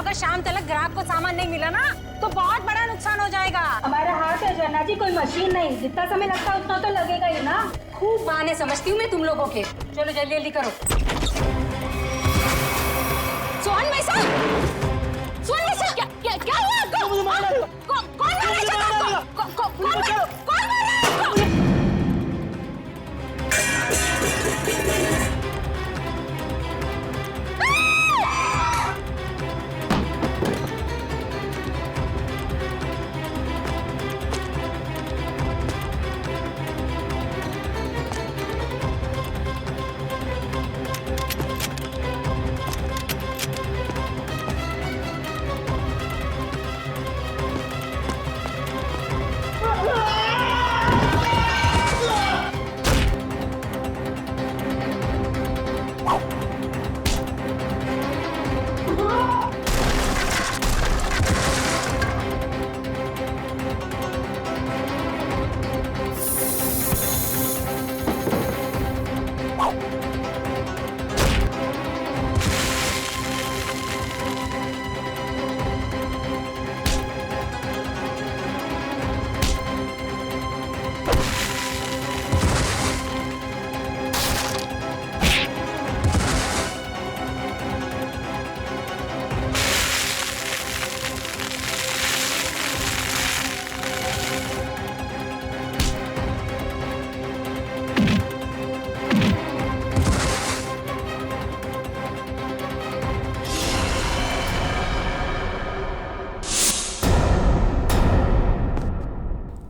अगर शाम तक ग्राहक को सामान नहीं मिला ना तो बहुत बड़ा नुकसान हो जाएगा। हमारा हाथ है जना जी, कोई मशीन नहीं। जितना समय लगता है उतना तो लगेगा ही ना। खूब बहाने समझती हूँ मैं तुम लोगों के। चलो जल्दी जल्दी करो। सोहन भाई साहब, सोहन भाई साहब, क्या हुआ आपको? कौन मारा है? कौन मारा है?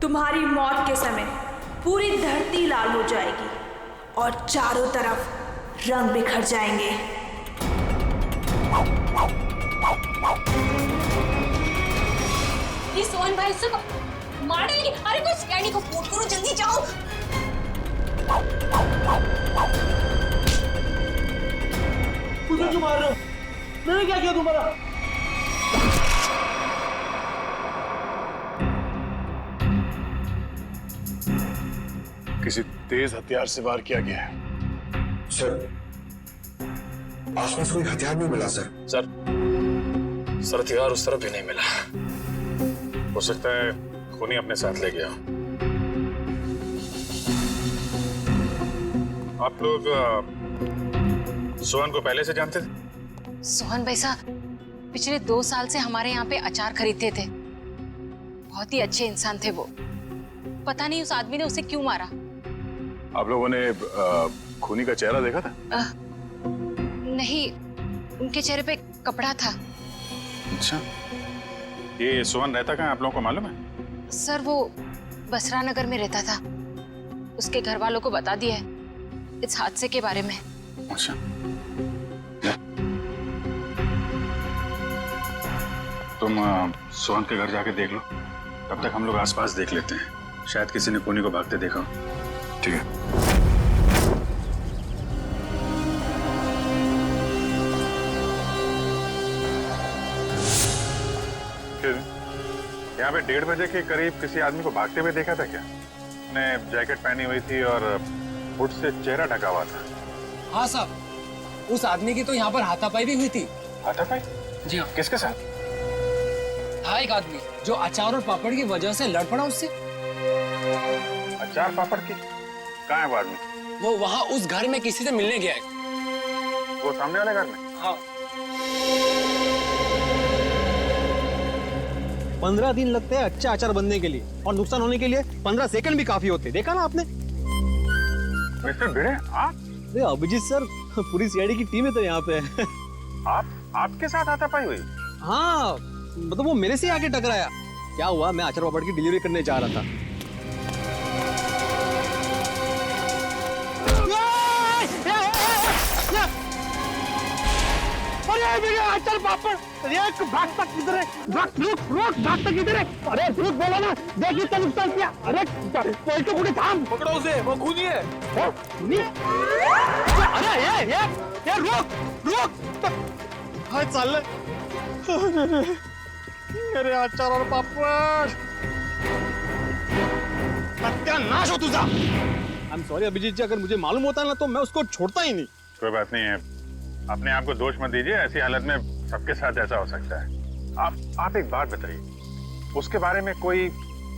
तुम्हारी मौत के समय पूरी धरती लाल हो जाएगी और चारों तरफ रंग बिखर जाएंगे। ये सोहन भाई से मार डालेंगे। अरे कोई सियानी को फोन करो, जल्दी जाओ। मुझे क्यों मार रहे हो? मैंने क्या किया तुम्हारा? किसी तेज हथियार से वार किया गया है। सर, आसपास कोई हथियार नहीं मिला सर। सर हथियार उस तरफ भी नहीं मिला। हो सकता है खूनी अपने साथ ले गया। आप लोग सोहन को पहले से जानते थे? सोहन भाई साहब पिछले 2 साल से हमारे यहाँ पे अचार खरीदते थे। बहुत ही अच्छे इंसान थे वो। पता नहीं उस आदमी ने उसे क्यों मारा। आप लोगों ने खूनी का चेहरा देखा था? नहीं, उनके चेहरे पे कपड़ा था। अच्छा, ये सोहन रहता कहाँ आप लोगों को मालूम है? सर वो बसरा नगर में रहता था। उसके घर वालों को बता दिया है इस हादसे के बारे में। अच्छा, तुम सोहन के घर जाके देख लो। तब तक हम लोग आसपास देख लेते हैं, शायद किसी ने खूनी को भागते देखा हो। ठीक है। यहाँ पे 1:30 बजे के करीब किसी आदमी को भागते हुए देखा था क्या? ने जैकेट पहनी हुई थी और हुड से चेहरा ढका हुआ था। हाँ साहब, उस आदमी की तो यहाँ पर हाथापाई भी हुई थी। हाथापाई? जी हाँ। किसके साथ? था एक आदमी जो अचार और पापड़ की वजह से लड़ पड़ा उससे। अचार पापड़ की? कहाँ है वो आदमी? वो वहाँ उस घर में किसी से मिलने गया है। वो सामने वाले घर में? हाँ। 15 दिन लगते हैं अच्छा अचार बनने के लिए, और नुकसान होने के लिए 15 सेकंड भी काफी होते। देखा ना आपने? मिस्टर भिड़े, आप? अरे अभिजीत सर, पूरी सीआईडी की टीम है तो यहाँ पे। आपके साथ हाथापाई हुई? हाँ, मतलब वो मेरे से आके टकराया। क्या हुआ, मैं अचार पापड़ की डिलीवरी करने जा रहा था। अचार पापड़ भागता किधर है? रुक भागता किधर है? अरे रुक बोला ना, देखिए तो नुकसान किया। अरे पलटो पूरे थाम, पकड़ो उसे, वो खूनी है। खूनी? अरे ये रुक हाय चल। अरे अचार और पापड़, सत्यानाश हो तुझा। आई एम सॉरी अभिजीत जी, अगर मुझे मालूम होता ना तो मैं उसको छोड़ता ही नहीं। कोई बात नहीं है, अपने आप को दोष मत दीजिए। ऐसी हालत में सबके साथ ऐसा हो सकता है। आप एक बात बताइए, उसके बारे में कोई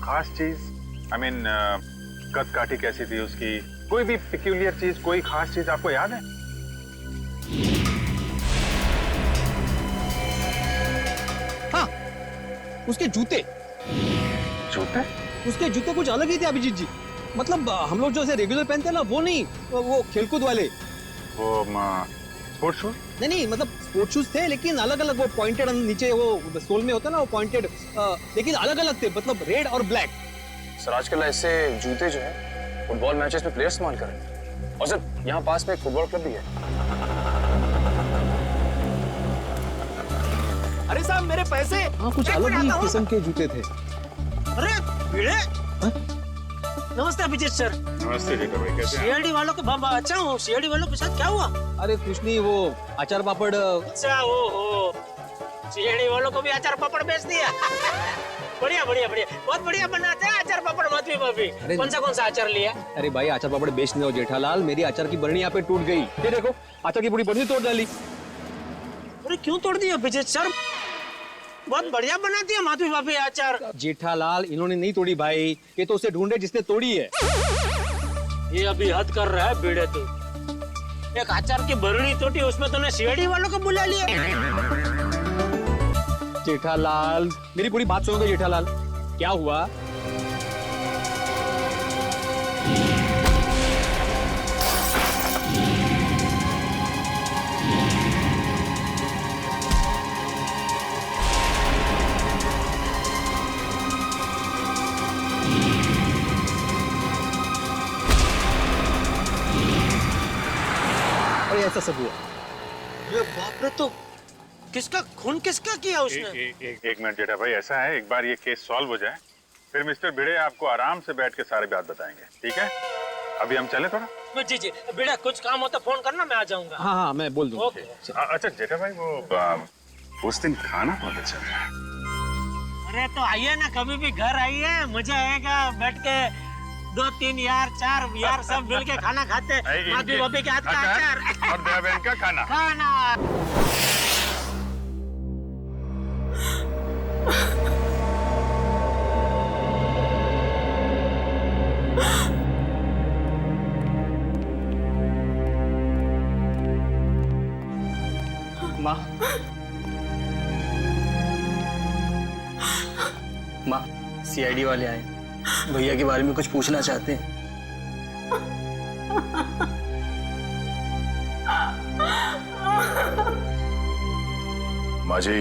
खास चीज, आई मीन कद काठी कैसी थी उसकी, कोई भी पिक्यूलियर चीज, कोई खास चीज आपको याद है? हाँ, उसके जूते जूते? उसके जूते कुछ अलग ही थे अभिजीत जी। मतलब हम लोग जो ऐसे रेगुलर पहनते हैं ना, वो नहीं, वो खेलकूद वाले। वो स्पोर्ट्स शूज? नहीं, मतलब स्पोर्ट्स शूज थे लेकिन अलग अलग, वो पॉइंटेड नीचे वो सोल में होता है ना, वो पॉइंटेड, लेकिन अलग अलग थे, मतलब रेड और ब्लैक। सर आजकल ऐसे जूते जो है फुटबॉल मैचेस में प्लेयर्स इस्तेमाल कर रहे हैं। और सर यहाँ पास में एक फुटबॉल क्लब भी है। अरे साहब मेरे पैसे। हाँ, कुछ अलग ही किस्म के जूते थे। अरे भिड़े, नमस्ते अभिजीत सर। नमस्ते जेठा भाई, कैसे हैं? सीआईडी वालों के अच्छा हूँ। सीआईडी वालों के साथ क्या हुआ? अरे कुछ नहीं, वो अचार पापड़। अच्छा हो सीआईडी वालों को भी अचार पापड़ बेच दिया। बढ़िया बढ़िया बढ़िया, बहुत बढ़िया बनाते हैं अचार पापड़ माधवी भाभी। कौन सा अचार लिया? अरे भाई, अचार पापड़ बेच नहीं हो जेठालाल, मेरी अचार की बरनी यहाँ पे टूट गई। ये देखो, अचार की पूरी बरनी तोड़ डाली। अरे क्यों तोड़ दिया अभिजीत सर? बहुत बढ़िया बनाती है माधवी भाभी अचार। जेठालाल, इन्होंने नहीं तोड़ी भाई, ये तो उसे ढूंढे जिसने तोड़ी है। ये अभी हद कर रहा है भिड़े तू। एक अचार की बरनी टूटी, उसमें तूने सीआईडी वालों को बुला लिया। जेठालाल, मेरी पूरी बात सुनोगे जेठालाल? क्या हुआ? अरे ऐसा सब हुआ। अरे बाप रे, तो किसका खून किसका किया उसने? एक मिनट जेठा भाई, ऐसा है, एक बार ये केस सॉल्व हो जाए, फिर मिस्टर भिड़े आपको आराम से बैठ के सारी बात बताएंगे, ठीक है? अभी हम चले थोड़ा। जी बेटा, कुछ काम हो तो फोन करना, मैं आ जाऊंगा। हाँ, मैं बोल दूंगा। ओके। अच्छा जेठा भाई, वो उस दिन खाना बहुत अच्छा था। अरे तो आइए ना, कभी भी घर आइए, मजा आएगा। बैठ के 2-3 यार 4 यार सब मिल के खाना खाते। माधवी भाभी के हाथ का अचार और दया बहन का खाना। माँ, सीआईडी वाले आए, भैया के बारे में कुछ पूछना चाहते हैं। माँ जी,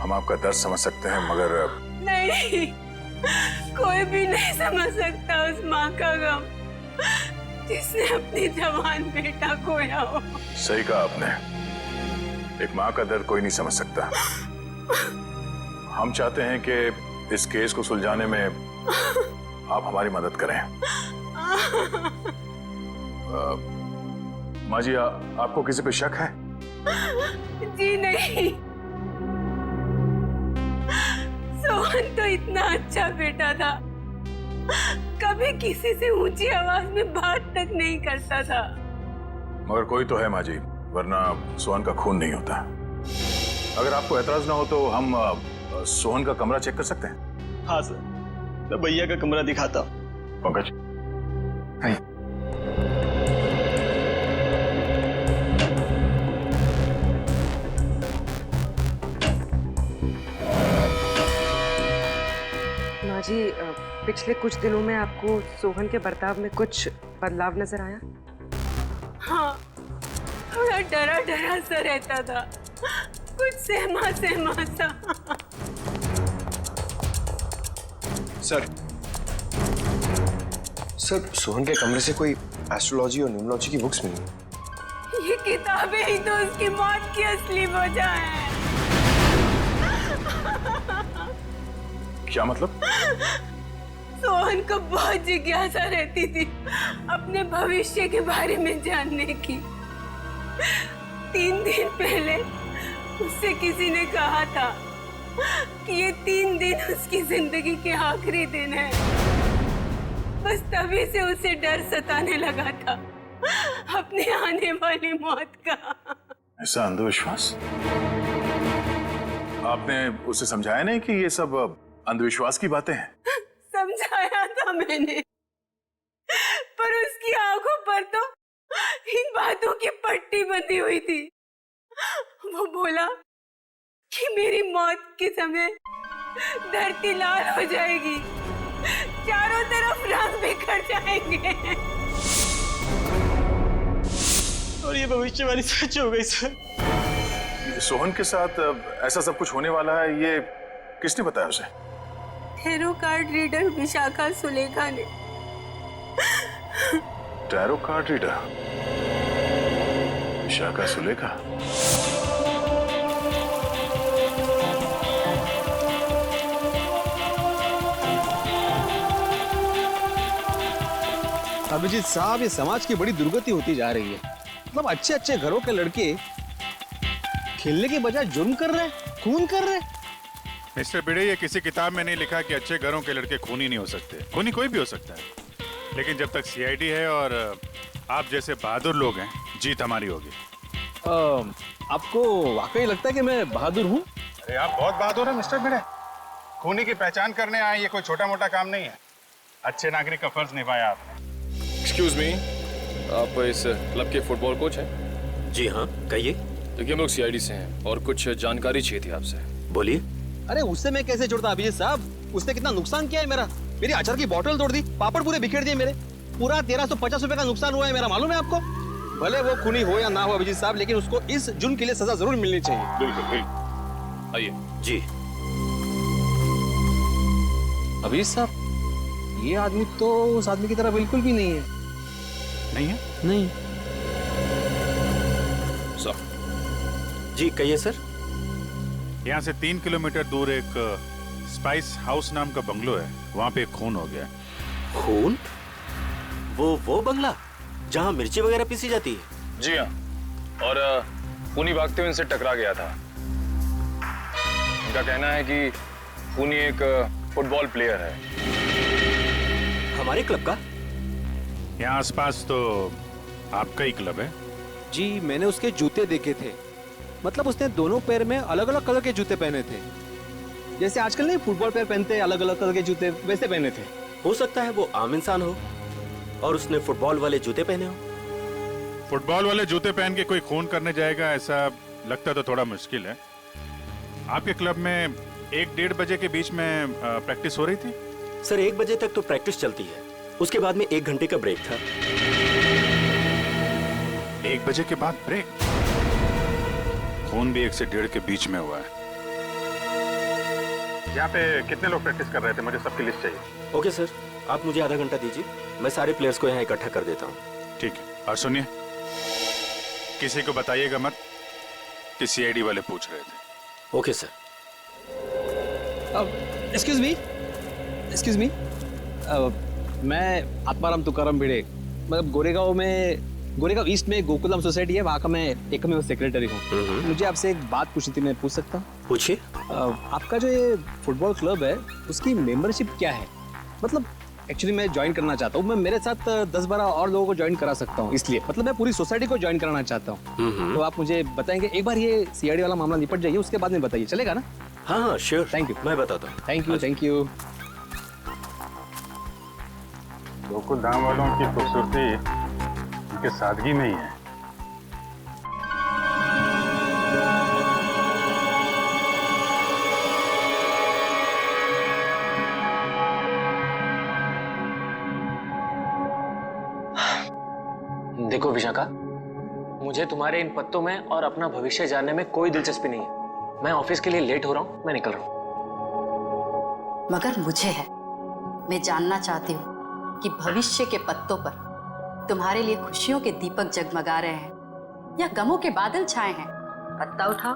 हम आपका दर्द समझ सकते हैं, मगर नहीं, कोई भी नहीं समझ सकता उस माँ का गम जिसने अपनी जवान बेटा खोया हो। सही कहा आपने, एक माँ का दर्द कोई नहीं समझ सकता। हम चाहते हैं कि इस केस को सुलझाने में आप हमारी मदद करें। माँ जी, आपको किसी पे शक है? जी नहीं, सोहन तो इतना अच्छा बेटा था, कभी किसी से ऊंची आवाज में बात तक नहीं करता था। मगर कोई तो है माँ जी, वरना सोहन का खून नहीं होता। अगर आपको एतराज ना हो तो हम सोहन का कमरा चेक कर सकते हैं? हाँ सर, मैं भैया का कमरा दिखाता हूँ। पंकज, माँ जी, पिछले कुछ दिनों में आपको सोहन के बर्ताव में कुछ बदलाव नजर आया? हाँ, थोड़ा डरा डरा सा रहता था, कुछ सहमा सहमा सा। सर, सोहन के कमरे से कोई एस्ट्रोलॉजी और न्यूमरोलॉजी की बुक्स मिली। ये किताबें ही तो उसकी मौत की असली वजह है। क्या मतलब? सोहन को बहुत जिज्ञासा रहती थी अपने भविष्य के बारे में जानने की। 3 दिन पहले उससे किसी ने कहा था कि ये 3 दिन उसकी जिंदगी के आखिरी दिन है। बस तभी से उसे डर सताने लगा था अपने आने वाली मौत का। ऐसा अंधविश्वास? आपने उसे समझाया नहीं कि ये सब अंधविश्वास की बातें हैं? समझाया था मैंने, पर उसकी आंखों पर तो इन बातों की पट्टी बंधी हुई थी। वो बोला कि मेरी मौत के समय धरती लाल हो जाएगी, चारों तरफ रंग बिखर जाएंगे। और ये भविष्यवाणी सच हो गई सर। सोहन के साथ ऐसा सब कुछ होने वाला है, ये किसने बताया उसे? Tarot card reader Vishakha Sulekha ने। Tarot card reader Vishakha Sulekha? Abhijeet साहब, ये समाज की बड़ी दुर्गति होती जा रही है। मतलब अच्छे अच्छे घरों के लड़के खेलने के बजाय जुर्म कर रहे हैं, खून कर रहे हैं। मिस्टर भिड़े, ये किसी किताब में नहीं लिखा कि अच्छे घरों के लड़के खूनी नहीं हो सकते। खूनी कोई भी हो सकता है, लेकिन जब तक सीआईडी है और आप जैसे बहादुर लोग हैं, जीत हमारी होगी। आपको वाकई लगता है कि मैं बहादुर हूँ? अरे आप बहुत बहादुर हैं मिस्टर भिड़े। खूनी की पहचान करने आए, ये कोई छोटा मोटा काम नहीं है। अच्छे नागरिक का फर्ज निभाया आपने। एक्सक्यूज मी, आप इस क्लब के फुटबॉल कोच हैं? जी हाँ, कहिए। देखिए, हम लोग सीआईडी से हैं और कुछ जानकारी चाहिए थी आपसे। बोलिए। अरे उससे मैं कैसे जुड़ता अभिजीत साहब? उसने कितना नुकसान किया है मेरा। मेरी अचार की बोतल तोड़ दी, पापड़ पूरे बिखेर दिए मेरे। पूरा 1350 रुपए का नुकसान हुआ है मेरा, मालूम है आपको? भले वो खूनी हो या ना हो अभिजीत साहब, लेकिन उसको इस जुर्म के लिए सजा जरूर मिलनी चाहिए। बिल्कुल बिल्कुल, आइए। जी। अभिजीत साहब, ये आदमी तो उस आदमी की तरह बिल्कुल भी नहीं है। नहीं है? नहीं। सर। जी कहिए सर। यहाँ से 3 किलोमीटर दूर एक स्पाइस हाउस नाम का बंगलो है, वहाँ पे एक खून हो गया। खून? वो बंगला जहाँ मिर्ची वगैरह पीसी जाती है? जी हाँ, और खूनी भागते हुए इनसे टकरा गया था। उनका कहना है कि खूनी एक फुटबॉल प्लेयर है। हमारे क्लब का? यहाँ आसपास तो आपका ही क्लब है। जी, मैंने उसके जूते देखे थे। मतलब उसने दोनों पैर में अलग अलग कलर के जूते पहने थे, जैसे आजकल नहीं फुटबॉल प्लेयर पहनते हैं अलग अलग कलर के जूते, वैसे पहने थे। हो सकता है वो आम इंसान हो और उसने फुटबॉल वाले जूते पहने हो। फुटबॉल वाले जूते पहन के कोई खून करने जाएगा, ऐसा लगता तो थोड़ा मुश्किल है। आपके क्लब में 1-1:30 बजे के बीच में प्रैक्टिस हो रही थी? सर 1 बजे तक तो प्रैक्टिस चलती है, उसके बाद में 1 घंटे का ब्रेक था। 1 बजे के बाद ब्रेक? खून भी 1 से 1:30 के बीच में हुआ है। यहाँ पे कितने लोग प्रैक्टिस कर रहे थे? मुझे सबकी लिस्ट चाहिए। ओके सर, आप मुझे आधा घंटा दीजिए, मैं सारे प्लेयर्स को यहाँ इकट्ठा कर देता हूँ। ठीक है, और सुनिए, किसी को बताइएगा मत कि सीआईडी वाले पूछ रहे थे। Okay sir. एक्सक्यूज मी, मैं आत्माराम तुकाराम भिड़े, मतलब गोरेगांव ईस्ट में गोकुलम सोसाइटी है, वहाँ का मैं एकमेव सेक्रेटरी हूँ। मुझे आपसे एक बात पूछनी थी, मैं पूछ सकता हूँ? पूछिए। आपका जो ये फुटबॉल क्लब है, उसकी मेंबरशिप क्या है? मतलब एक्चुअली मैं ज्वाइन करना चाहता हूँ, मैं मेरे साथ 10-12 और लोगों को ज्वाइन करा सकता हूँ, इसलिए मतलब मैं पूरी सोसाइटी को ज्वाइन कराना चाहता हूँ। तो आप मुझे बताएंगे, एक बार ये सीआईडी वाला मामला निपट जाइए, उसके बाद में बताइए, चलेगा ना? हाँ श्योर, थैंक यू। मैं बताता हूँ। Thank you. गोकुल धाम वालों की खूबसूरती उनके सादगी में ही है। देखो विशाखा, मुझे तुम्हारे इन पत्तों में और अपना भविष्य जानने में कोई दिलचस्पी नहीं है। मैं ऑफिस के लिए लेट हो रहा हूँ, मैं निकल रहा हूँ। मगर मुझे है, मैं जानना चाहती हूँ कि भविष्य के पत्तों पर तुम्हारे लिए खुशियों के दीपक जगमगा रहे हैं या गमों के बादल छाए हैं। पत्ता उठाओ।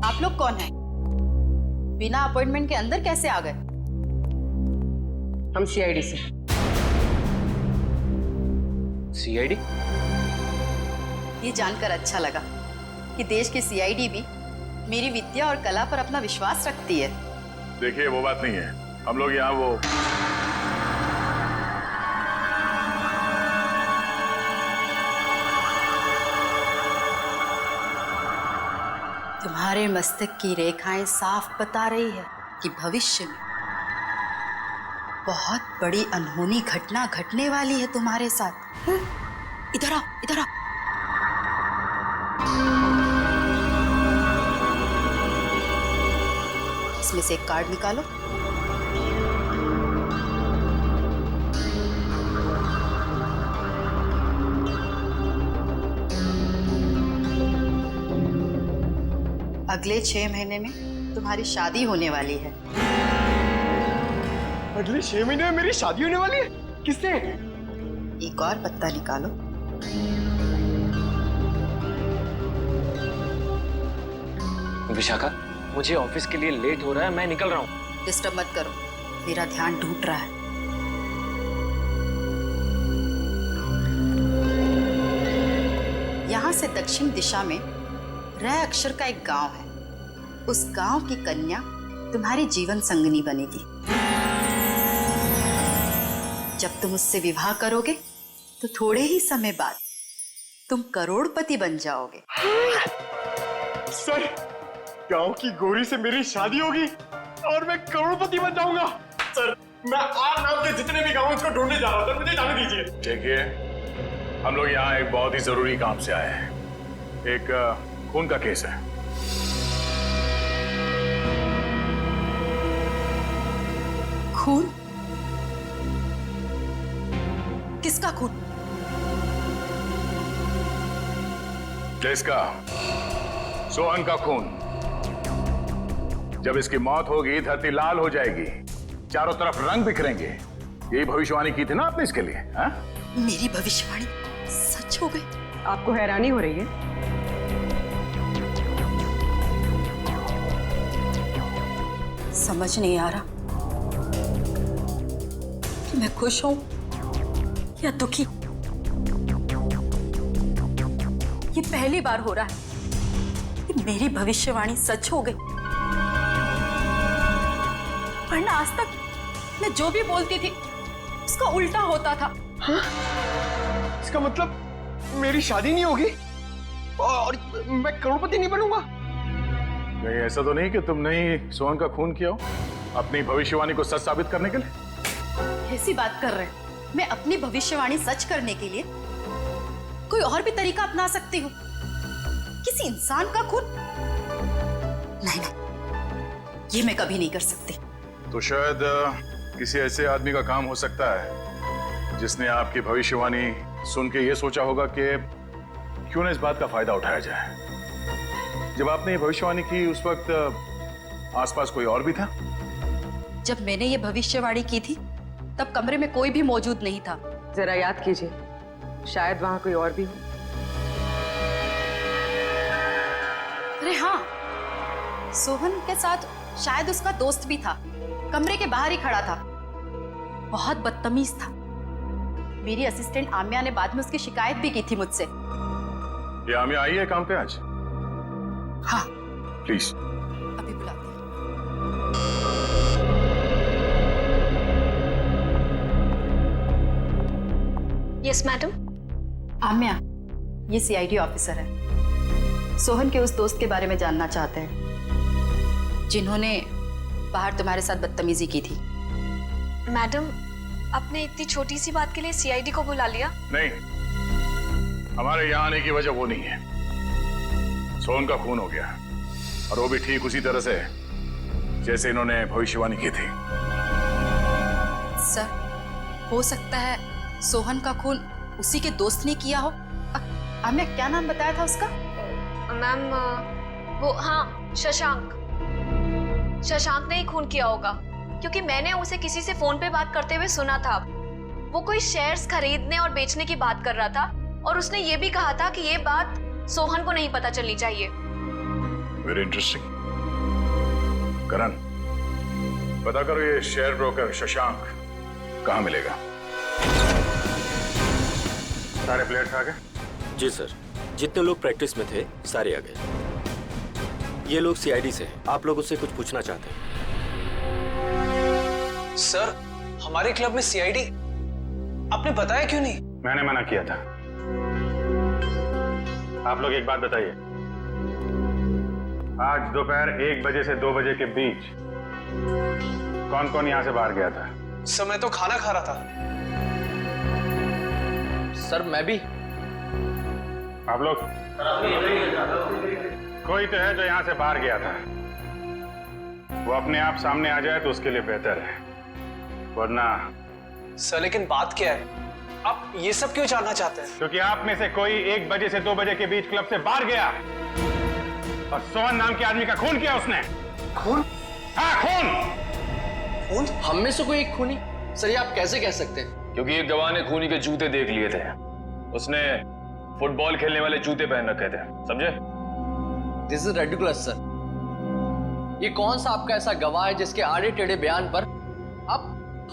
आप लोग कौन हैं? बिना अपॉइंटमेंट के अंदर कैसे आ गए? हम सीआईडी से। सीआईडी? ये जानकर अच्छा लगा कि देश की सीआईडी भी मेरी विद्या और कला पर अपना विश्वास रखती है। देखिए वो बात नहीं है, हम लोग यहाँ वो तुम्हारे मस्तक की रेखाएं साफ बता रही है कि भविष्य में बहुत बड़ी अनहोनी घटना घटने वाली है तुम्हारे साथ। इधर आओ, इधर आओ। इसमें से एक कार्ड निकालो। अगले 6 महीने में तुम्हारी शादी होने वाली है। अगले 6 महीने में मेरी शादी होने वाली है? किससे? एक और पत्ता निकालो। विशाखा, मुझे ऑफिस के लिए लेट हो रहा है, मैं निकल रहा हूँ। डिस्टर्ब मत करो, मेरा ध्यान टूट रहा है। यहाँ से दक्षिण दिशा में र अक्षर का एक गांव है। उस गांव की कन्या तुम्हारी जीवन संगनी बनेगी। जब तुम उससे विवाह करोगे तो थोड़े ही समय बाद तुम करोड़पति बन जाओगे। सर, गांव की गोरी से मेरी शादी होगी और मैं करोड़पति बन जाऊंगा। सर, मैं आज नाम के जितने भी गांव उसको ढूंढने जा रहा था, मुझे जाने दीजिए। देखिए, हम लोग यहाँ एक बहुत ही जरूरी काम से आए हैं। एक खून का केस है। खून? किसका खून? किसका? सोहन का खून। जब इसकी मौत होगी धरती लाल हो जाएगी, चारों तरफ रंग बिखरेंगे। यही भविष्यवाणी की थी ना आपने इसके लिए? हा? मेरी भविष्यवाणी सच हो गई। आपको हैरानी हो रही है? समझ नहीं आ रहा कि मैं खुश हूं या दुखी। ये पहली बार हो रहा है कि मेरी भविष्यवाणी सच हो गई। वरना आज तक मैं जो भी बोलती थी उसका उल्टा होता था। हाँ? इसका मतलब मेरी शादी नहीं होगी और मैं करोड़पति नहीं बनूंगा? नहीं, ऐसा तो नहीं कि तुमने ही सोहन का खून किया हो अपनी भविष्यवाणी को सच साबित करने के लिए? ऐसी बात कर रहे हैं। मैं अपनी भविष्यवाणी सच करने के लिए कोई और भी तरीका अपना सकती हूँ। किसी इंसान का खून? नहीं नहीं, ये मैं कभी नहीं कर सकती। तो शायद किसी ऐसे आदमी का काम हो सकता है जिसने आपकी भविष्यवाणी सुन के ये सोचा होगा कि क्यों ना इस बात का फायदा उठाया जाए। जब आपने ये भविष्यवाणी की उस वक्त आसपास कोई और भी था? जब मैंने ये भविष्यवाणी की थी तब कमरे में कोई भी मौजूद नहीं था। जरा याद कीजिए, शायद वहां कोई और भी हो। अरे हाँ, सोहन के साथ शायद उसका दोस्त भी था। कमरे के बाहर ही खड़ा था, बहुत बदतमीज था। मेरी असिस्टेंट आम्या ने बाद में उसकी शिकायत भी की थी मुझसे। ये आम्या आई है काम पे आज? हाँ। प्लीज। अभी बुलाती हूँ। Yes madam. आम्या, ये सीआईडी ऑफिसर है। सोहन के उस दोस्त के बारे में जानना चाहते हैं जिन्होंने बाहर तुम्हारे साथ बदतमीजी की थी। मैडम, आपने इतनी छोटी सी बात के लिए सीआईडी को बुला लिया? नहीं, हमारे यहाँ आने की वजह वो नहीं है। सोहन का खून हो गया और वो भी ठीक उसी तरह से जैसे इन्होंने भविष्यवाणी की थी। सर, हो सकता है सोहन का खून उसी के दोस्त ने किया हो। आम्या, क्या नाम बताया था उसका? मैम, वो हाँ, शशांक। शशांक ने ही खून किया होगा क्योंकि मैंने उसे किसी से फोन पे बात करते हुए सुना था। वो कोई शेयर्स खरीदने और बेचने की बात कर रहा था और उसने ये भी कहा था कि ये बात सोहन को नहीं पता चलनी चाहिए। Very interesting. करण, पता करो ये शेयर ब्रोकर शशांक कहाँ मिलेगा। सारे प्लेयर्स आ गए? जी सर, जितने लोग प्रैक्टिस में थे सारे आ गए। ये लोग सीआईडी से हैं। आप लोग उससे कुछ पूछना चाहते हैं? सर, हमारे क्लब में सीआईडी, आपने बताया क्यों नहीं? मैंने मना किया था। आप लोग एक बात बताइए, आज दोपहर 1 बजे से 2 बजे के बीच कौन कौन यहां से बाहर गया था? सर, मैं तो खाना खा रहा था। सर मैं भी। आप लोग? कोई तो है जो यहां से बाहर गया था। वो अपने आप सामने आ जाए तो उसके लिए बेहतर है, वरना। सर लेकिन बात क्या है, आप ये सब क्यों जानना चाहते हैं? क्योंकि आप में से कोई 1 बजे से 2 बजे के बीच क्लब से बाहर गया और सोहन नाम के आदमी का खून किया उसने। खून? हाँ, खून। खून? हम में से कोई एक खूनी? सर ये आप कैसे कह सकते हैं? क्योंकि एक गवाह ने खूनी के जूते देख लिए थे। उसने फुटबॉल खेलने वाले जूते पहन रखे थे, समझे? This is ridiculous sir. ये कौन सा आपका ऐसा गवाह है जिसके आड़े टेढ़े बयान पर आप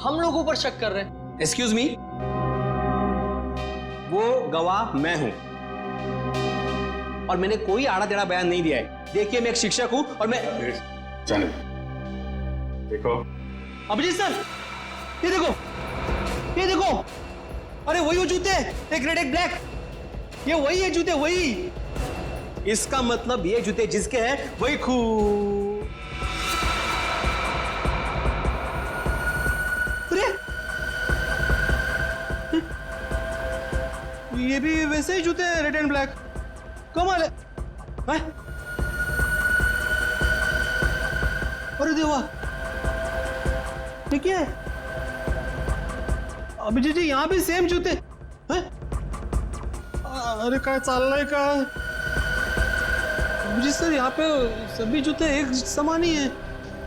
हम लोगों पर शक कर रहे हैं? एक्सक्यूज मी, वो गवाह मैं हूं और मैंने कोई आड़ा टेढ़ा बयान नहीं दिया है। देखिए मैं एक शिक्षक हूं और मैं चलो देखो। अभिजीत सर, ये देखो, ये देखो, अरे वही वो जूते, एक रेड एक ब्लैक, ये वही है जूते, वही। इसका मतलब ये जूते जिसके हैं वही खून। अरे ये भी वैसे ही जूते हैं, रेड एंड ब्लैक। कमाल है। अरे देवा, ये क्या है? अभिजीत जी यहाँ भी सेम जूते हैं? अरे काय चाललंय काय? अभिजीत सर यहाँ पे सभी जूते एक समान ही है,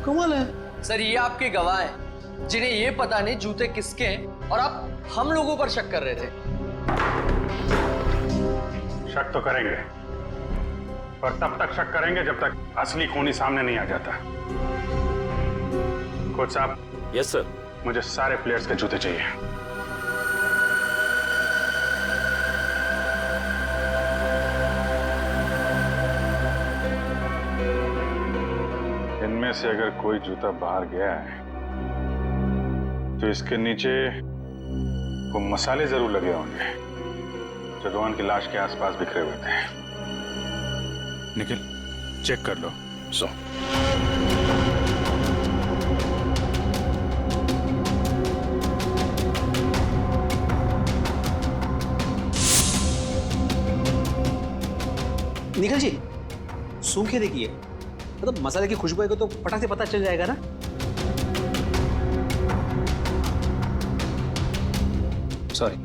कमाल है। सर ये आपके गवाह हैं जिन्हें ये पता नहीं जूते किसके हैं और आप हम लोगों पर शक कर रहे थे। शक तो करेंगे, पर तब तक शक करेंगे जब तक असली खूनी सामने नहीं आ जाता। कोच साहब। Yes sir. मुझे सारे प्लेयर्स के जूते चाहिए। इनमें से अगर कोई जूता बाहर गया है तो इसके नीचे वो मसाले जरूर लगे होंगे जो रोहन की लाश के आसपास बिखरे हुए थे। निखिल, चेक कर लो। सो निखिल जी, सूंघ के देखिए, मतलब मसाले की खुशबू आएगी तो फटाक से पता चल जाएगा ना। सॉरी।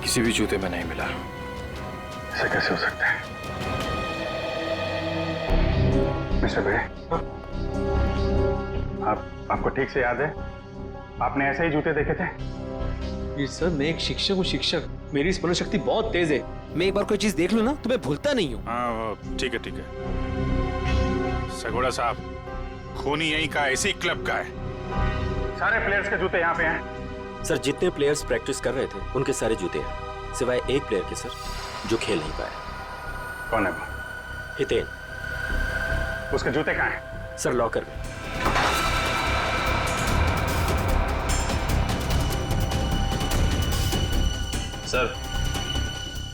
किसी भी जूते में नहीं मिला। ऐसा कैसे हो सकता है? मिस्टर भिड़े, आपको ठीक से याद है आपने ऐसे ही जूते देखे थे? ये सर, मैं एक शिक्षक हूँ, शिक्षक। मेरी स्मरण शक्ति बहुत तेज है। मैं एक बार कोई चीज देख लूं ना तो मैं भूलता नहीं हूँ। हाँ ठीक है ठीक है। सगोड़ा साहब, खूनी यहीं का, इसी क्लब का है। सारे प्लेयर्स के जूते यहाँ पे हैं। सर जितने प्लेयर्स प्रैक्टिस कर रहे थे उनके सारे जूते हैं, सिवाय एक प्लेयर के सर जो खेल नहीं पाए। कौन है वो? हितेन। उसके जूते कहाँ हैं? सर लॉकर में। सर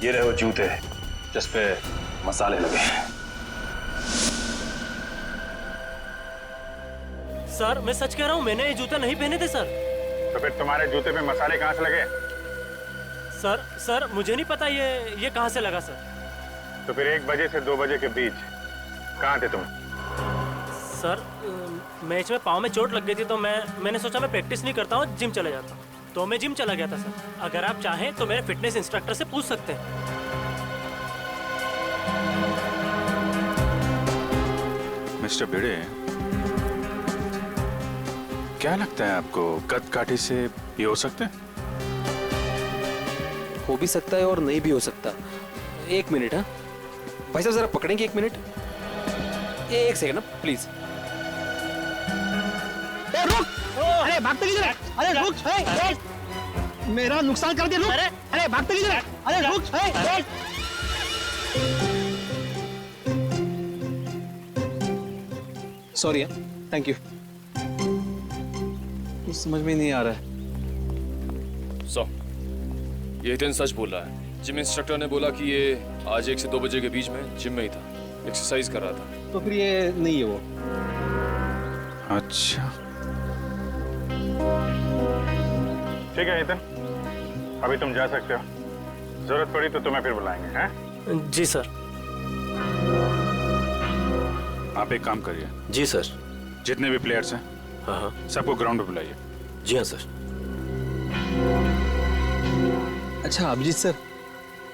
ये रहे वो जूते जिस पे मसाले लगे हैं। सर मैं सच कह रहा हूँ, मैंने ये जूते नहीं पहने थे सर। तो फिर तुम्हारे जूते पे मसाले कहाँ से लगे? सर मुझे नहीं पता ये कहाँ से लगा सर। तो फिर 1 बजे से 2 बजे के बीच कहाँ थे तुम? सर मैच में पाँव में चोट लग गई थी तो मैंने सोचा मैं प्रैक्टिस नहीं करता हूँ, जिम चले जाता हूँ, तो मैं जिम चला गया था सर। अगर आप चाहें तो मेरे फिटनेस इंस्ट्रक्टर से पूछ सकते हैं। मिस्टर भिड़े, क्या लगता है आपको कद काठी से ये हो सकते हैं? हो भी सकता है और नहीं भी हो सकता। 1 मिनट। हाँ भाई साहब, जरा पकड़ेंगे 1 मिनट। 1 सेकंड ना प्लीज। रुक! अरे भागते किधर है? अरे रुक! मेरा नुकसान कर दिया, रुक! अरे भागते किधर है? अरे रुक! सॉरी। Thank you. कुछ समझ में नहीं आ रहा है। ये हितेन सच बोल रहा है। जिम इंस्ट्रक्टर ने बोला कि ये आज 1 से 2 बजे के बीच में जिम में ही था, एक्सरसाइज कर रहा था। तो फिर ये नहीं है वो। अच्छा ठीक है हितेन, अभी तुम जा सकते हो। जरूरत पड़ी तो तुम्हें फिर बुलाएंगे। हैं? जी सर। आप एक काम करिए। जी सर। जितने भी प्लेयर्स हैं, हाँ, सबको ग्राउंड पे बुलाइए। जी हाँ सर। अच्छा अभिजीत सर,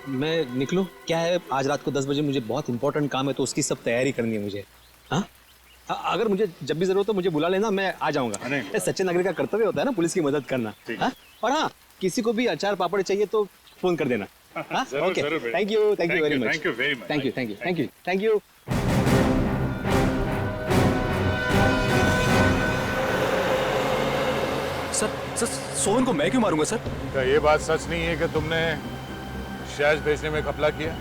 मैं निकलूं? क्या है, आज रात को 10 बजे मुझे बहुत इंपॉर्टेंट काम है, तो उसकी सब तैयारी करनी है मुझे। हाँ, अगर मुझे जब भी जरूरत हो मुझे बुला लेना, मैं आ जाऊंगा। सच्चे नागरिक का कर्तव्य होता है ना पुलिस की मदद करना। हाँ? और हाँ, किसी को भी अचार पापड़ चाहिए तो फोन कर देना। Okay, thank you very much. Thank you. Sir Sohan को मैं क्यों मारूंगा सर? क्या ये बात सच नहीं है कि तुमने शैज भेजने में घपला किया?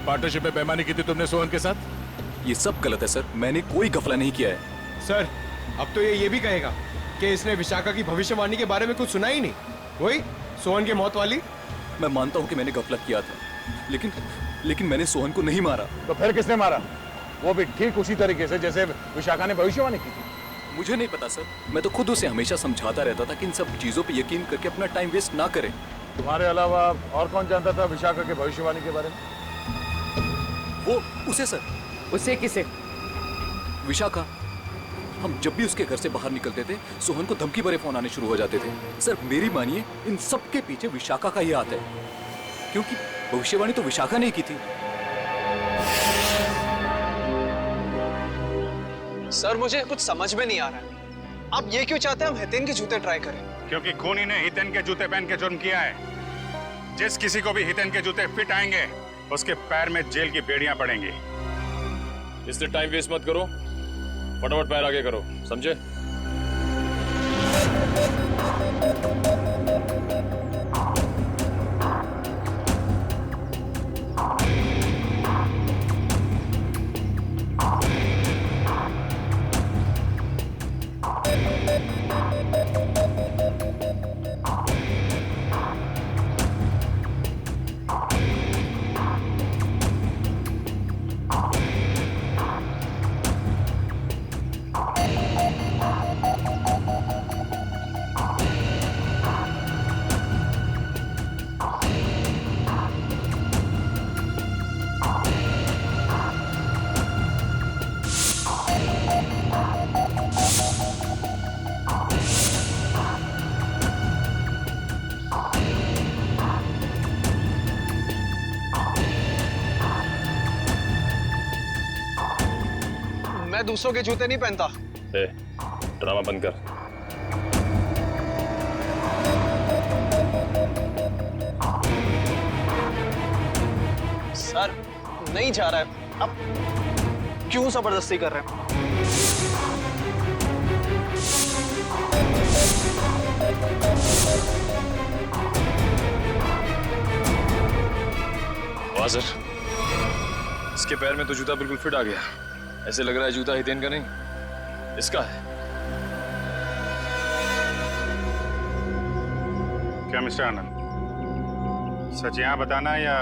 पार्टनरशिप में बेईमानी की थी तुमने सोहन के साथ? ये सब गलत है सर, मैंने कोई घपला नहीं किया है। सर अब तो ये भी कहेगा कि इसने विशाखा की भविष्यवाणी के बारे में कुछ सुना ही नहीं, वही सोहन की मौत वाली। मैं मानता हूँ कि मैंने गलत किया था, लेकिन मैंने सोहन को नहीं मारा। तो फिर किसने मारा? वो भी ठीक उसी तरीके से जैसे विशाखा ने भविष्यवाणी की थी। मुझे नहीं पता सर, मैं तो खुद उसे हमेशा समझाता रहता था कि इन सब चीजों पे यकीन करके अपना टाइम वेस्ट ना करें। तुम्हारे अलावा और कौन जानता था विशाखा के भविष्यवाणी के बारे में? वो उसे सर। उसे किसे? विशाखा। हम जब भी उसके घर से बाहर निकलते थे, सोहन को धमकी भरे फोन आने शुरू हो जाते थे। सर मेरी मानिए, इन सब के पीछे विशाखा का ही हाथ है, क्योंकि भविष्यवाणी तो विशाखा ने की थी। सर मुझे कुछ समझ में नहीं आ रहा है, आप ये क्यों चाहते हैं हम हितेन के जूते ट्राई करें? क्योंकि खूनी ने हितेन के जूते पहन के जुर्म किया है। जिस किसी को भी हितेन के जूते फिट आएंगे, उसके पैर में जेल की बेड़ियां पड़ेंगी। इसलिए टाइम वेस्ट मत करो, फटाफट पैर आगे करो, समझे? मैं दूसरों के जूते नहीं पहनता। ड्रामा बंद कर। सर नहीं जा रहा है, अब क्यों जबरदस्ती कर रहे हैं? वाह सर, इसके पैर में तो जूता बिल्कुल फिट आ गया। ऐसे लग रहा है जूता हितेन का नहीं, इसका है। क्या मिस्टर आनंद, सच यहाँ बताना या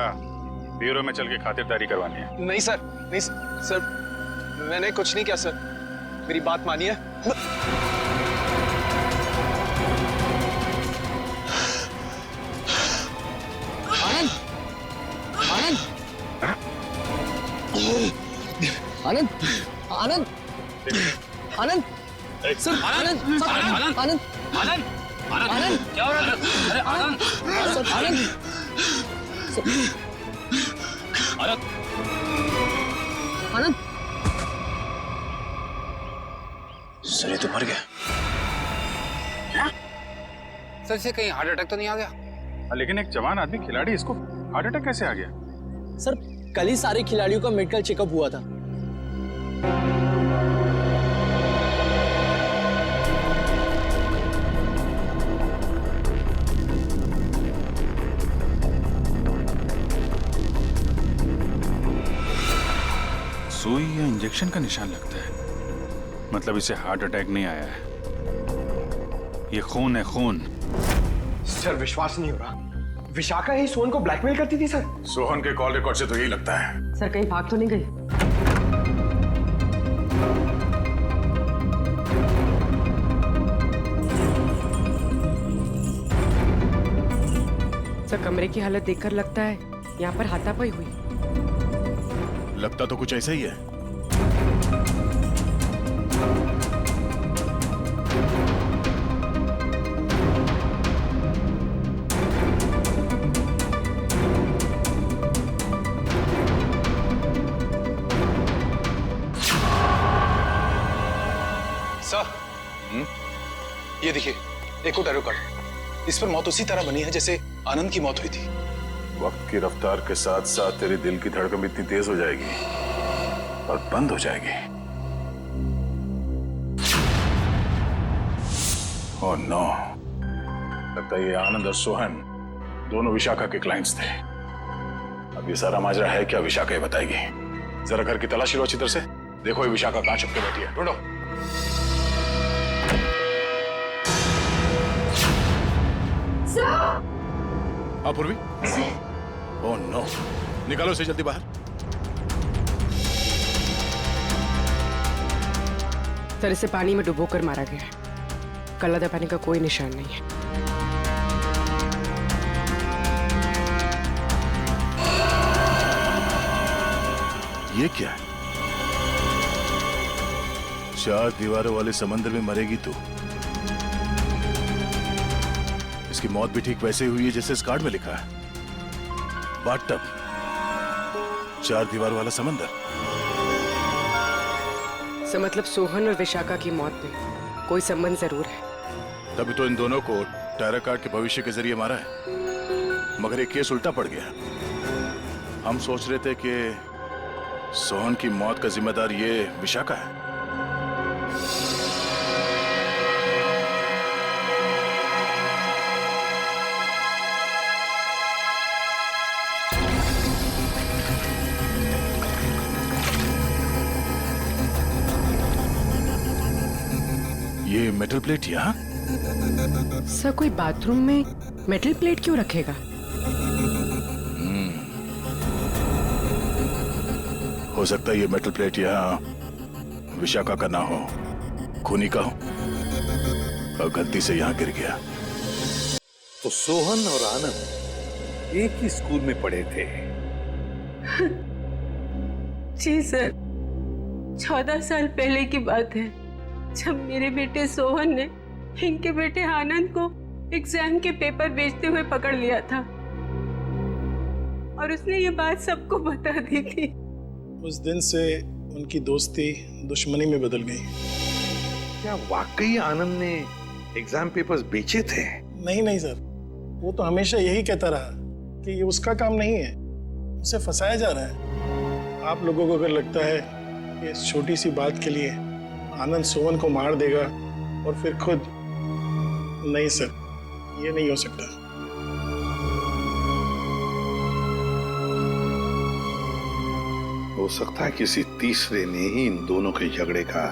ब्यूरो में चल के खातिरदारी करवानी है? नहीं सर, नहीं सर, मैंने कुछ नहीं किया सर, मेरी बात मानिए। आनंद, आनंद, आनंद, आनंद, आनंद, सर, आनंद, आनंद, आनंद, आनंद, क्या हो रहा है? अरे आनंद, सर, आनंद, आनंद, आनंद, सर ये तो मर गया। क्या? सर से कहीं हार्ट अटैक तो नहीं आ गया? लेकिन एक जवान आदमी खिलाड़ी, इसको हार्ट अटैक कैसे आ गया? सर कल ही सारे खिलाड़ियों का मेडिकल चेकअप हुआ था। सुई या इंजेक्शन का निशान लगता है, मतलब इसे हार्ट अटैक नहीं आया है, ये खून है, खून। सर विश्वास नहीं हो रहा, विशाखा ही सोहन को ब्लैकमेल करती थी सर। सोहन के कॉल रिकॉर्ड से तो यही लगता है। सर कहीं भाग तो नहीं गई? सर कमरे की हालत देखकर लगता है यहाँ पर हाथापाई हुई। लगता तो कुछ ऐसा ही है। सर, ये देखिए एक और टैरो कार्ड। इस पर मौत उसी तरह बनी है जैसे आनंद की मौत हुई थी। वक्त की रफ्तार के साथ साथ तेरे दिल की धड़कन भी इतनी तेज हो जाएगी और बंद हो जाएगी। ओह नो, लगता है ये आनंद और सोहन दोनों विशाखा के क्लाइंट्स थे। अब ये सारा माजरा है क्या, विशाखा ही बताएगी। जरा घर की तलाशी लो अच्छी तरह से, देखो ये विशाखा कहां छुप के बैठी है, ढूंढो। पूर्वी, ओह नो, निकालो इसे जल्दी बाहर। सर इसे पानी में डुबोकर मारा गया है, कल्ला दबाने का कोई निशान नहीं है। ये क्या है? 4 दीवारों वाले समंदर में मरेगी तू। इसकी मौत भी ठीक वैसे हुई है जैसे इस कार्ड में लिखा है। बाथटब, 4 दीवार वाला समंदर। सर मतलब सोहन और विशाखा की मौत में कोई संबंध जरूर है। तभी तो इन दोनों को टैरो कार्ड के भविष्य के जरिए मारा है, मगर एक केस उल्टा पड़ गया। हम सोच रहे थे कि सोहन की मौत का जिम्मेदार ये विशाखा है। ये मेटल प्लेट यहाँ? सर कोई बाथरूम में मेटल प्लेट क्यों रखेगा? हो सकता है ये मेटल प्लेट यहाँ विशाखा का ना हो, खूनी का हो और गलती से यहाँ गिर गया। तो सोहन और आनंद एक ही स्कूल में पढ़े थे। जी सर, 14 साल पहले की बात है, जब मेरे बेटे सोहन ने इनके बेटे आनंद को एग्जाम के पेपर बेचते हुए पकड़ लिया था और उसने ये बात सबको बता दी थी। उस दिन से उनकी दोस्ती दुश्मनी में बदल गई। क्या वाकई आनंद ने एग्जाम पेपर्स बेचे थे? नहीं सर, वो तो हमेशा यही कहता रहा कि ये उसका काम नहीं है, उसे फंसाया जा रहा है। आप लोगों को अगर लगता है कि इस छोटी सी बात के लिए आनंद सोहन को मार देगा और फिर खुद, नहीं सर, ये नहीं हो सकता। हो सकता है किसी तीसरे ने ही इन दोनों के झगड़े का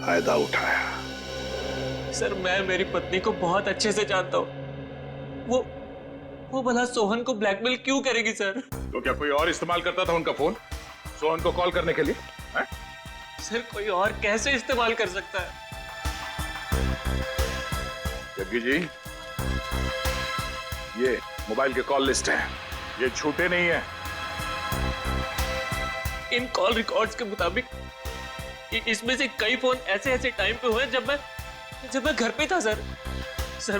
फायदा उठाया। सर मैं मेरी पत्नी को बहुत अच्छे से जानता हूँ, वो भला सोहन को ब्लैकमेल क्यों करेगी सर? तो क्या कोई और इस्तेमाल करता था उनका फोन सोहन को कॉल करने के लिए? है? सर कोई और कैसे इस्तेमाल कर सकता है? जग्गी जी, ये मोबाइल के कॉल लिस्ट है, ये झूठे नहीं है। इन कॉल रिकॉर्ड्स के मुताबिक इसमें से कई फोन ऐसे टाइम पे हुए जब मैं घर पे था सर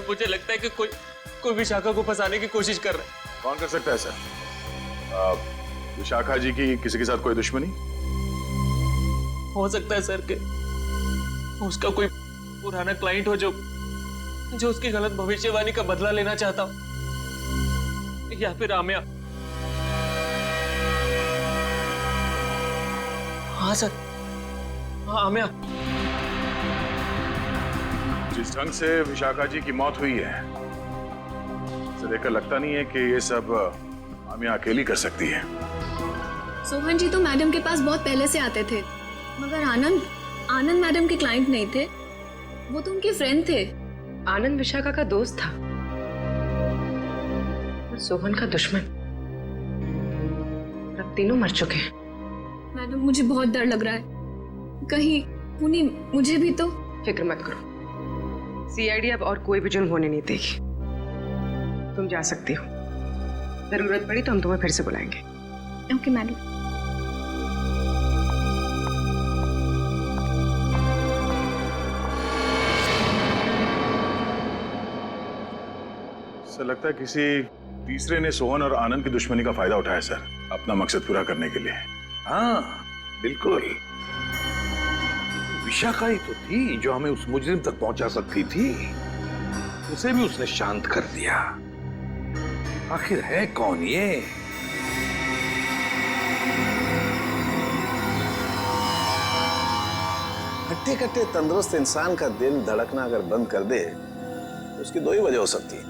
मुझे लगता है कि कोई विशाखा को फंसाने की कोशिश कर रहा है। कौन कर सकता है सर? विशाखा जी की किसी के साथ कोई दुश्मनी? हो सकता है सर कि उसका कोई पुराना क्लाइंट हो जो उसकी गलत भविष्यवाणी का बदला लेना चाहता हो। या फिर आमिया। हाँ सर, हाँ आमिया। जिस ढंग से विशाखा जी की मौत हुई है, इसे देखकर लगता नहीं है कि ये सब आमिया अकेली कर सकती है। सोहन जी तो मैडम के पास बहुत पहले से आते थे, मगर आनंद मैडम के क्लाइंट नहीं थे, वो तो उनके फ्रेंड थे। आनंद विशाखा का दोस्त था और सोहन का दुश्मन। अब तीनों मर चुके हैं। मैडम मुझे बहुत डर लग रहा है, कहीं उन्हीं मुझे भी तो। फिक्र मत करो, सीआईडी अब और कोई भी जुर्म होने नहीं देगी। तुम जा सकती हो, जरूरत पड़ी तो हम तुम्हें फिर से बुलाएंगे। Okay madam. सर लगता है किसी तीसरे ने सोहन और आनंद की दुश्मनी का फायदा उठाया सर, अपना मकसद पूरा करने के लिए। हाँ बिल्कुल, विशाखा ही तो थी जो हमें उस मुजरिम तक पहुंचा सकती थी। उसे भी उसने शांत कर दिया। आखिर है कौन ये? हट्टे कट्टे तंदुरुस्त इंसान का दिल धड़कना अगर बंद कर दे तो उसकी दो ही वजह हो सकती है,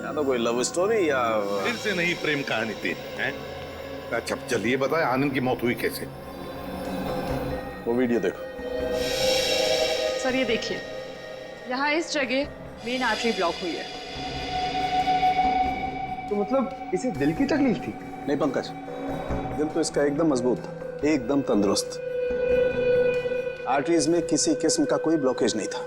या तो कोई लव स्टोरी या फिर से नहीं प्रेम कहानी थी। अच्छा चलिए बताए आनंद की मौत हुई कैसे? वो वीडियो देखो। सर ये देखिए, यहाँ इस जगह मेन आर्टरी ब्लॉक हुई है। तो मतलब इसे दिल की तकलीफ थी? नहीं पंकज, दिल तो इसका एकदम मजबूत था, एकदम तंदुरुस्त। आर्टरीज में किसी किस्म का कोई ब्लॉकेज नहीं था।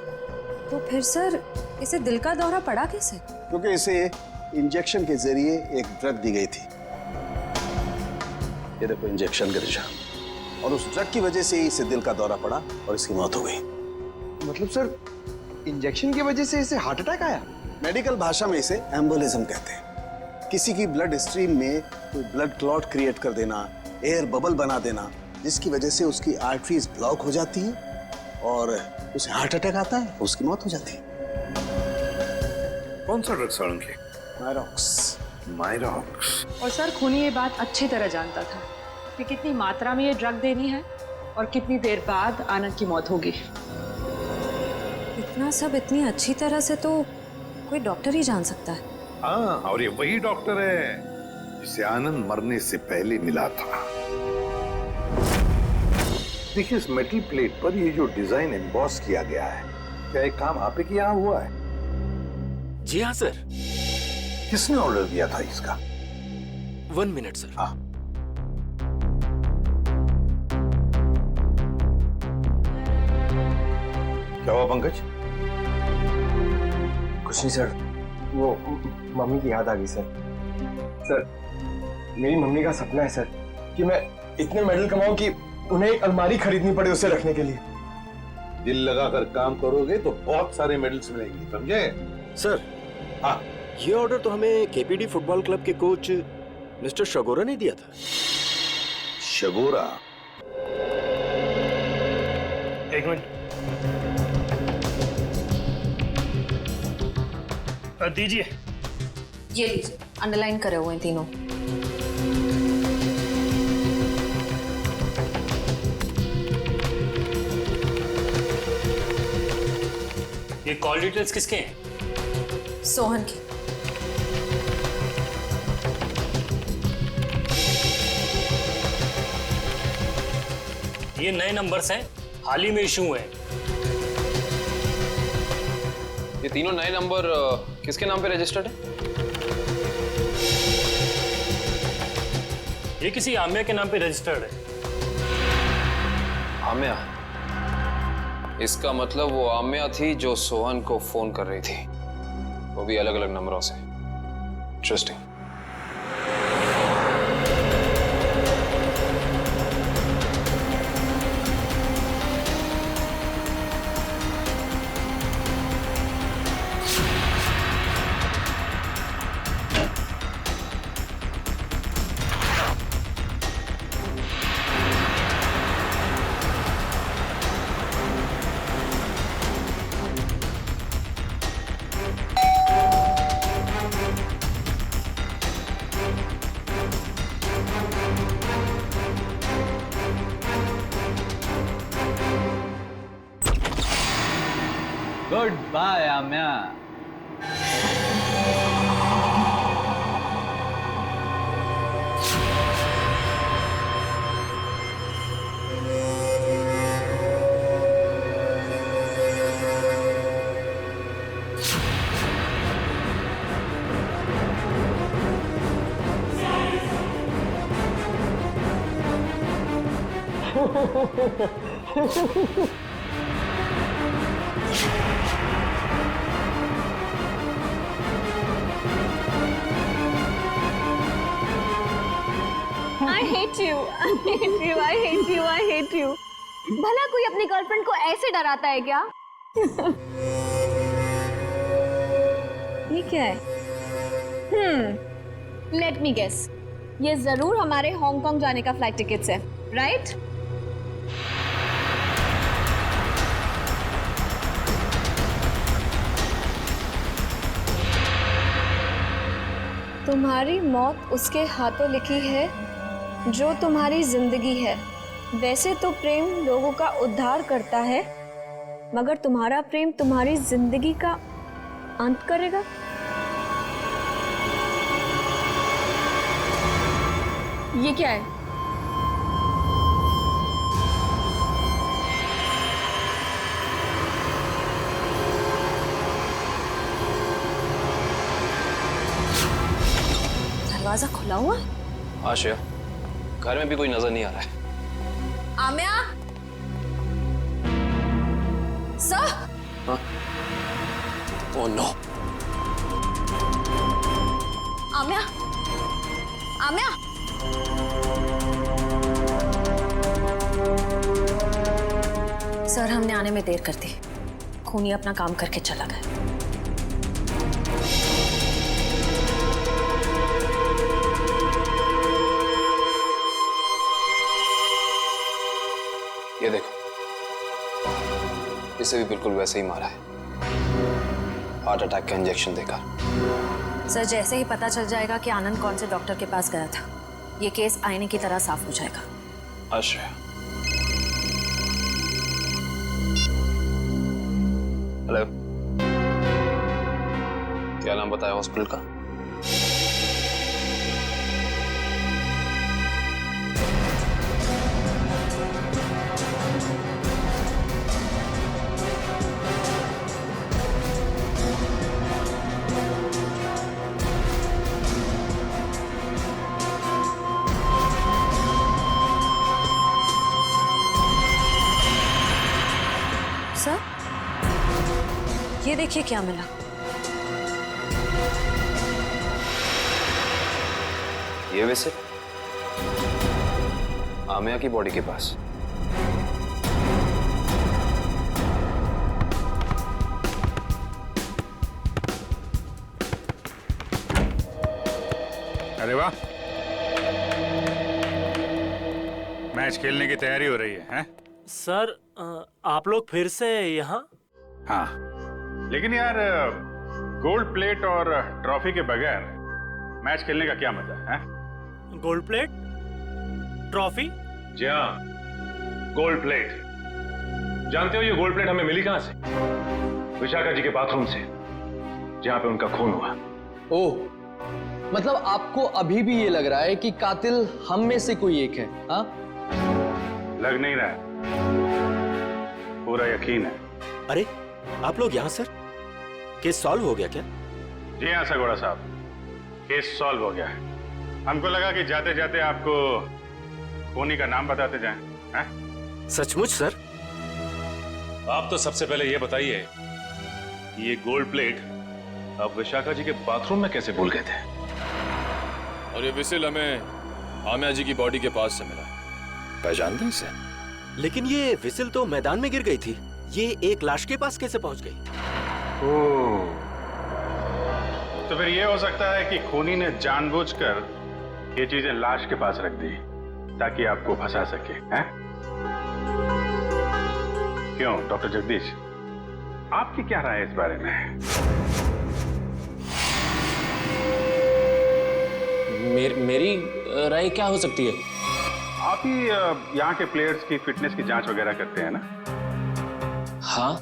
तो फिर सर इसे दिल का दौरा पड़ा कैसे? क्योंकि इसे इंजेक्शन के जरिए एक ड्रग दी गई थी। ये देखो इंजेक्शन गिरिजा, और उस ड्रग की वजह से ही इसे दिल का दौरा पड़ा और इसकी मौत हो गई। मतलब सर इंजेक्शन की वजह से इसे हार्ट अटैक आया? मेडिकल भाषा में इसे एम्बोलिज्म कहते हैं। किसी की ब्लड स्ट्रीम में कोई ब्लड क्लॉट क्रिएट कर देना, एयर बबल बना देना, जिसकी वजह से उसकी आर्टरीज ब्लॉक हो जाती है और उसे हार्ट अटैक आता है, उसकी मौत हो जाती है। कौन सा ड्रग साड़न के? मायरॉक्स। मायरॉक्स। और सर खूनी ये बात अच्छी तरह जानता था कि कितनी मात्रा में ये ड्रग देनी है और कितनी देर बाद आनंद की मौत होगी। इतना सब इतनी अच्छी तरह से तो कोई डॉक्टर ही जान सकता है। हाँ, और ये वही डॉक्टर है जिसे आनंद मरने से पहले मिला था। देखिए इस मेटल प्लेट पर ये जो डिजाइन एम्बॉस किया गया है, क्या एक काम आप ही के यहाँ हुआ है? जी हाँ सर। किसने ऑर्डर दिया था इसका? 1 मिनट सर। हाँ। क्या हुआ पंकज? कुछ नहीं सर, वो मम्मी की याद आ गई सर। सर मेरी मम्मी का सपना है सर कि मैं इतने मेडल कमाऊं कि उन्हें एक अलमारी खरीदनी पड़े उसे रखने के लिए। दिल लगाकर काम करोगे तो बहुत सारे मेडल्स मिलेंगे, समझे? सर हाँ, ये ऑर्डर तो हमें केपीडी फुटबॉल क्लब के कोच मिस्टर शगोरा ने दिया था। शगोरा? एक मिनट दीजिए। ये लीजिए, अंडरलाइन करे हुए हैं तीनों। ये कॉल डिटेल्स किसके हैं? सोहन की। ये नए नंबर्स हैं, हाल ही में इशू हुए हैं। ये तीनों नए नंबर किसके नाम पे रजिस्टर्ड है? ये किसी आमिया के नाम पे रजिस्टर्ड है। आमिया? इसका मतलब वो आमिया थी जो सोहन को फोन कर रही थी, वो भी अलग अलग नंबरों से। Interesting. Goodbye Amya. I hate you. I hate you. I hate you. I hate you. भला कोई अपनी गर्लफ्रेंड को ऐसे डराता है क्या? ये क्या है? Let me guess. ये जरूर हमारे हांगकांग जाने का फ्लाइट टिकट्स है, राइट? तुम्हारी मौत उसके हाथों लिखी है जो तुम्हारी जिंदगी है। वैसे तो प्रेम लोगों का उद्धार करता है, मगर तुम्हारा प्रेम तुम्हारी जिंदगी का अंत करेगा। ये क्या है? दरवाजा खुला हुआ? हाँ श्रेया, घर में भी कोई नजर नहीं आ रहा है। आम्या? सर? हाँ? Oh no. आम्या? आम्या? सर, हमने आने में देर कर दी। खूनी अपना काम करके चला गया। ये देखो, इसे भी बिल्कुल वैसे ही मारा है, हार्ट अटैक का इंजेक्शन देकर। सर, जैसे ही पता चल जाएगा कि आनंद कौन से डॉक्टर के पास गया था, ये केस आईने की तरह साफ हो जाएगा। श्रेया, हेलो, क्या नाम बताया हॉस्पिटल का? सर, ये देखिए क्या मिला। ये वैसे आमिया की बॉडी के पास। अरे वाह, मैच खेलने की तैयारी हो रही है, हैं? सर, आप लोग फिर से यहाँ? हाँ, लेकिन यार गोल्ड प्लेट और ट्रॉफी के बगैर मैच खेलने का क्या मजा है? Gold plate, trophy? जी हाँ, गोल्ड प्लेट। जानते हो ये गोल्ड प्लेट हमें मिली कहां से? विशाखा जी के बाथरूम से, जहां पे उनका खून हुआ। ओह, मतलब आपको अभी भी ये लग रहा है कि कातिल हम में से कोई एक है? हाँ, लग नहीं रहा है, पूरा यकीन है। अरे आप लोग यहाँ सर? केस सॉल्व हो गया क्या? जी हाँ सगोड़ा साहब, केस सॉल्व हो गया है। हमको लगा कि जाते जाते आपको खूनी का नाम बताते जाएं, हैं? सचमुच सर? आप तो सबसे पहले ये बताइए कि ये गोल्ड प्लेट आप विशाखा जी के बाथरूम में कैसे भूल गए थे? और ये विसिल हमें आमिया जी की बॉडी के पास से मिला। पहचानते इसे? लेकिन ये विसिल तो मैदान में गिर गई थी, ये एक लाश के पास कैसे पहुंच गई? ओह, तो फिर ये हो सकता है कि खूनी ने जानबूझकर ये चीजें लाश के पास रख दी ताकि आपको फंसा सके, हैं? क्यों डॉक्टर जगदीश, आपकी क्या राय है इस बारे में? मेरी राय क्या हो सकती है? आप ही यहाँ के प्लेयर्स की फिटनेस की जांच वगैरह करते हैं ना? हाँ,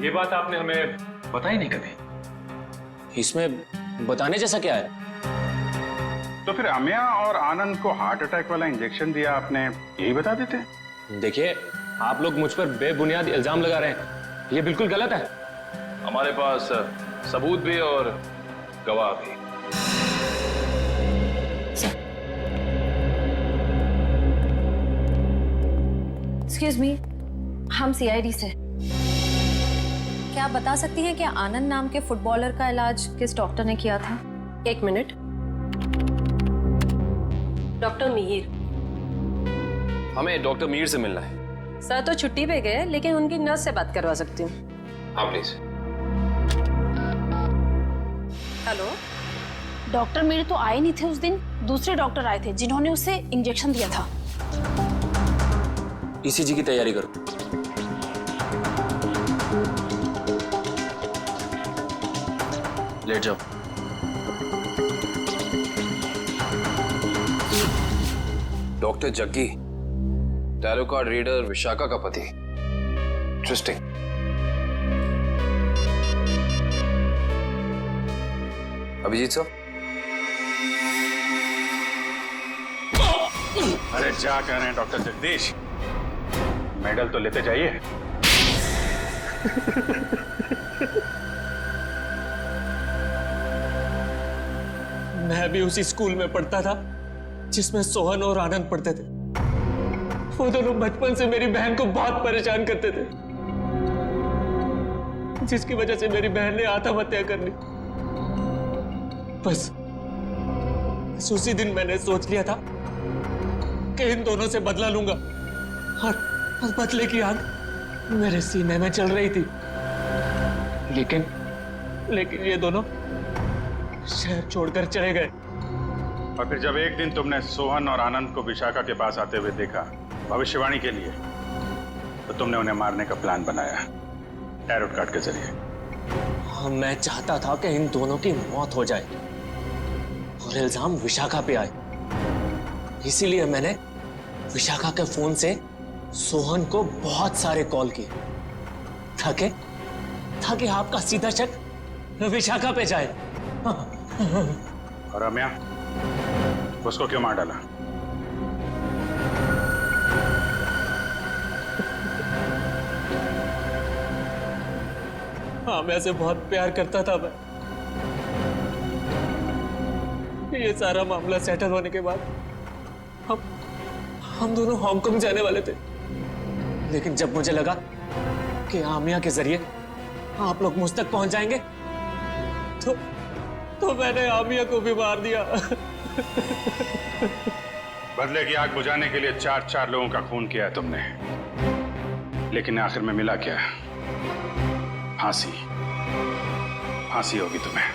ये बात आपने हमें बताई नहीं कभी। इसमें बताने जैसा क्या है? तो फिर अमिया और आनंद को हार्ट अटैक वाला इंजेक्शन दिया आपने, यही बता देते? देखिए, आप लोग मुझ पर बेबुनियाद इल्जाम लगा रहे हैं, ये बिल्कुल गलत है। हमारे पास सबूत भी और गवाह भी। एक्सक्यूज मी, हम सीआईडी से। क्या आप बता सकती हैं कि आनंद नाम के फुटबॉलर का इलाज किस डॉक्टर ने किया था? एक मिनट। डॉक्टर मिहिर। हमें डॉक्टर मीर से मिलना है। सर तो छुट्टी पे गए, लेकिन उनकी नर्स से बात करवा सकती हूँ। हाँ प्लीज। हेलो। डॉक्टर मेरे तो आए नहीं थे उस दिन, दूसरे डॉक्टर आए थे जिन्होंने उसे इंजेक्शन दिया था। ईसीजी की तैयारी करो। लेट जाओ। Doctor Jaggi, tarot card reader Vishakha का पति। इंटरेस्टिंग। अभिजीत साहब। अरे क्या कह रहे हैं डॉक्टर जगदीश, मेडल तो लेते जाइए। मैं भी उसी स्कूल में पढ़ता था जिसमें सोहन और आनंद पढ़ते थे। वो दोनों बचपन से मेरी बहन को बहुत परेशान करते थे, जिसकी वजह से मेरी बहन ने आत्महत्या कर ली। बस उसी दिन मैंने सोच लिया था कि इन दोनों से बदला लूंगा, और बदले की आग मेरे सीने में चल रही थी। लेकिन ये दोनों शहर छोड़कर चले गए। और फिर जब एक दिन तुमने सोहन और आनंद को विशाखा के पास आते हुए देखा भविष्यवाणी के लिए, तो तुमने उन्हें मारने का प्लान बनाया टैरो कार्ड के जरिए। मैं चाहता था कि इन दोनों की मौत हो जाए और इल्जाम विशाखा पे आए। इसीलिए मैंने विशाखा के फोन से सोहन को बहुत सारे कॉल किए ताकि आपका सीधा शक विशाखा पे जाए। और रम्या, उसको क्यों मार डाला? हाँ, मैं से बहुत प्यार करता था मैं। ये सारा मामला सेटल होने के बाद हम दोनों हांगकांग जाने वाले थे, लेकिन जब मुझे लगा कि आमिया के जरिए आप लोग मुझ तक पहुंच जाएंगे, तो मैंने आमिया को भी मार दिया। बदले की आग बुझाने के लिए 4 लोगों का खून किया है तुमने, लेकिन आखिर में मिला क्या? फांसी। फांसी होगी तुम्हें।